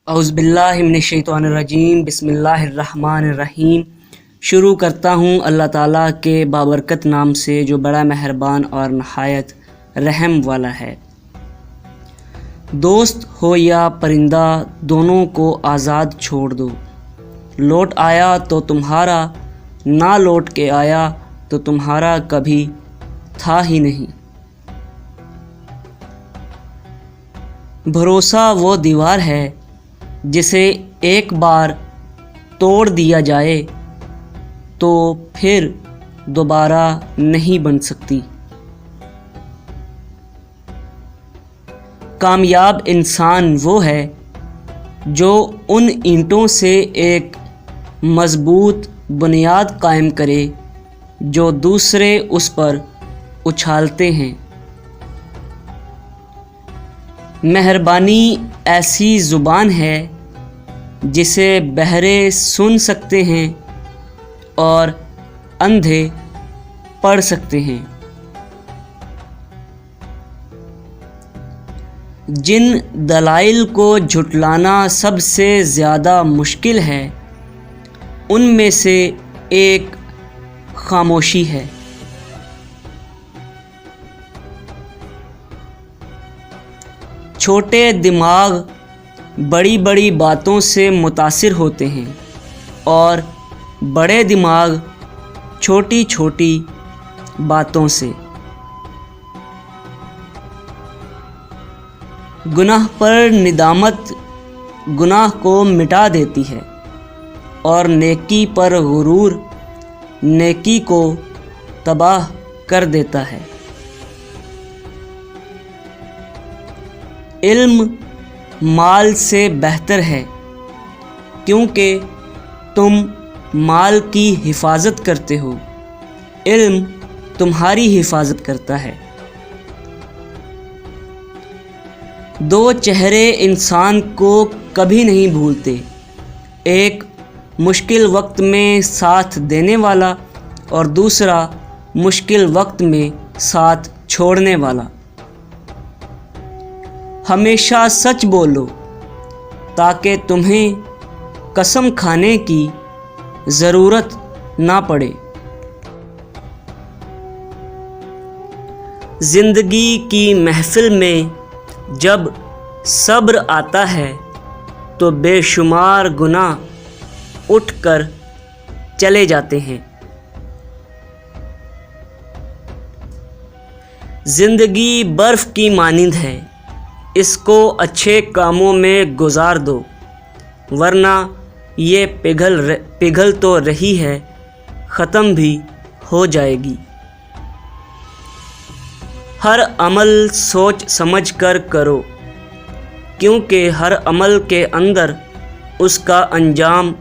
اعوذ باللہ من الشیطان الرجیم، بسم اللہ الرحمن الرحیم۔ شروع کرتا ہوں اللہ تعالیٰ کے بابرکت نام سے جو بڑا مہربان اور نہایت رحم والا ہے۔ دوست ہو یا پرندہ دونوں کو آزاد چھوڑ دو، لوٹ آیا تو تمہارا، نہ لوٹ کے آیا تو تمہارا کبھی تھا ہی نہیں۔ بھروسہ وہ دیوار ہے جسے ایک بار توڑ دیا جائے تو پھر دوبارہ نہیں بن سکتی۔ کامیاب انسان وہ ہے جو ان اینٹوں سے ایک مضبوط بنیاد قائم کرے جو دوسرے اس پر اچھالتے ہیں۔ مہربانی ایسی زبان ہے جسے بہرے سن سکتے ہیں اور اندھے پڑھ سکتے ہیں۔ جن دلائل کو جھٹلانا سب سے زیادہ مشکل ہے ان میں سے ایک خاموشی ہے۔ چھوٹے دماغ بڑی بڑی باتوں سے متاثر ہوتے ہیں اور بڑے دماغ چھوٹی چھوٹی باتوں سے۔ گناہ پر ندامت گناہ کو مٹا دیتی ہے اور نیکی پر غرور نیکی کو تباہ کر دیتا ہے۔ علم مال سے بہتر ہے کیونکہ تم مال کی حفاظت کرتے ہو، علم تمہاری حفاظت کرتا ہے۔ دو چہرے انسان کو کبھی نہیں بھولتے، ایک مشکل وقت میں ساتھ دینے والا اور دوسرا مشکل وقت میں ساتھ چھوڑنے والا۔ ہمیشہ سچ بولو تاکہ تمہیں قسم کھانے کی ضرورت نہ پڑے۔ زندگی کی محفل میں جب صبر آتا ہے تو بے شمار گناہ اٹھ کر چلے جاتے ہیں۔ زندگی برف کی مانند ہے، اس کو اچھے کاموں میں گزار دو ورنہ یہ پگھل تو رہی ہے، ختم بھی ہو جائے گی۔ ہر عمل سوچ سمجھ کر کرو کیونکہ ہر عمل کے اندر اس کا انجام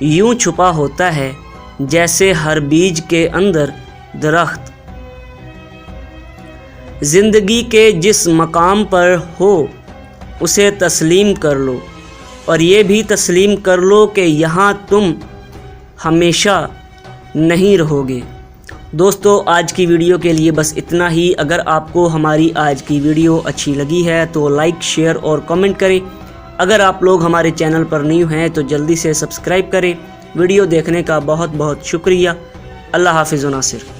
یوں چھپا ہوتا ہے جیسے ہر بیج کے اندر درخت۔ زندگی کے جس مقام پر ہو اسے تسلیم کر لو اور یہ بھی تسلیم کر لو کہ یہاں تم ہمیشہ نہیں رہو گے۔ دوستو، آج کی ویڈیو کے لیے بس اتنا ہی۔ اگر آپ کو ہماری آج کی ویڈیو اچھی لگی ہے تو لائک، شیئر اور کمنٹ کریں۔ اگر آپ لوگ ہمارے چینل پر نیو ہیں تو جلدی سے سبسکرائب کریں۔ ویڈیو دیکھنے کا بہت بہت شکریہ۔ اللہ حافظ و ناصر۔